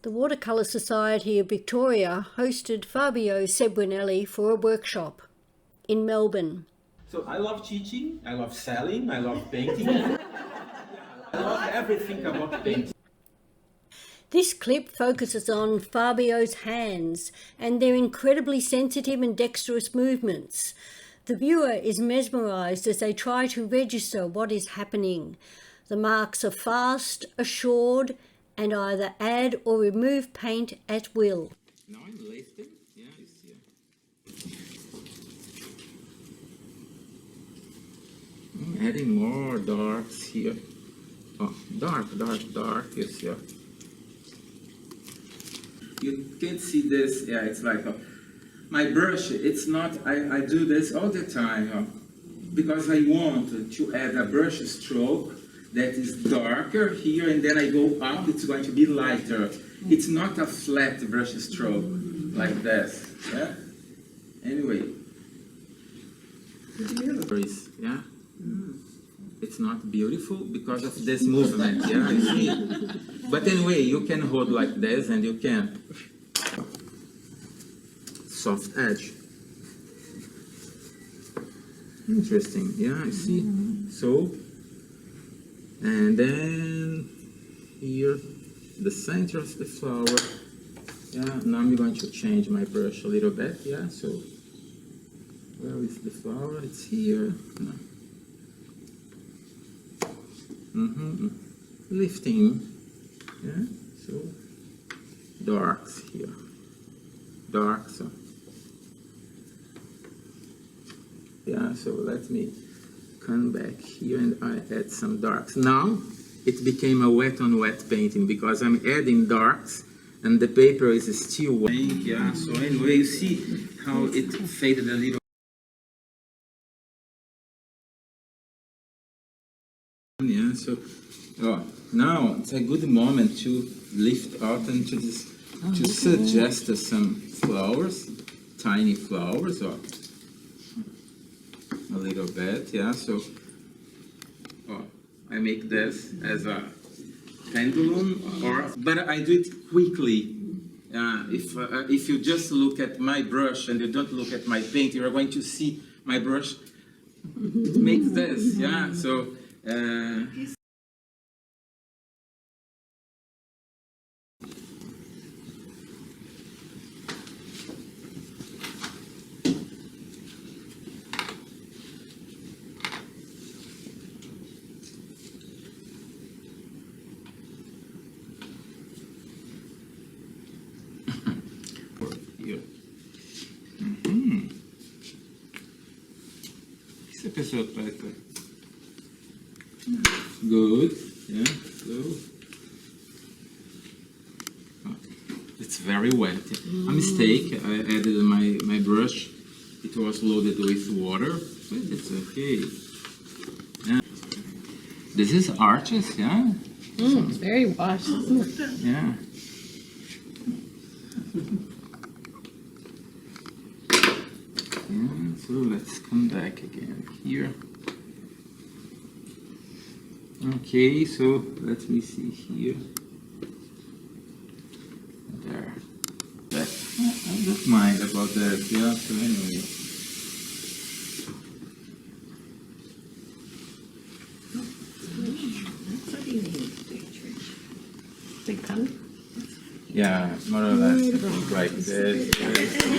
The Watercolour Society of Victoria hosted Fabio Cembranelli for a workshop in Melbourne. So I love teaching, I love selling, I love painting. I love everything about painting. This clip focuses on Fabio's hands and their incredibly sensitive and dexterous movements. The viewer is mesmerised as they try to register what is happening. The marks are fast, assured, and either add or remove paint at will. Now I'm lifting, yeah, you see. I'm adding more darks here. Oh, dark, you see. You can see this, yeah, it's like my brush, it's not, I do this all the time because I want to add a brush stroke that is darker here, and then I go up, it's going to be lighter. It's not a flat brush stroke like this, yeah? Anyway. Yeah? It's not beautiful because of this movement, yeah, you see? But anyway, you can hold like this and you can soft edge. Interesting, yeah, I see. So, and then here, the center of the flower. Yeah, now I'm going to change my brush a little bit, yeah, so where is the flower? It's here. No. Lifting, yeah, so darks here, darks, yeah, so let me come back here and I add some darks. Now it became a wet on wet painting because I'm adding darks and the paper is still wet. Yeah, so anyway, you see how it faded a little. Yeah, so now it's a good moment to lift out and to suggest some flowers, tiny flowers, or a little bit, yeah. So I make this as a pendulum, but I do it quickly. If you just look at my brush and you don't look at my paint, you're going to see my brush makes this, yeah. So. Good, yeah, so it's very wet. A mistake, I added my brush, it was loaded with water, but it's okay. Yeah. This is arches, yeah? It's very washed, isn't it? Yeah. Yeah, so let's come back again here. Okay, so let me see here. There. I don't mind about that, yeah, so anyway. Big pen? Yeah, more or less like this.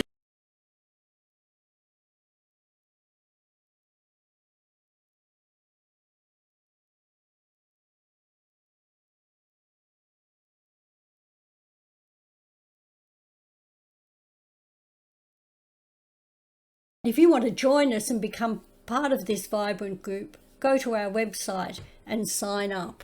If you want to join us and become part of this vibrant group, go to our website and sign up.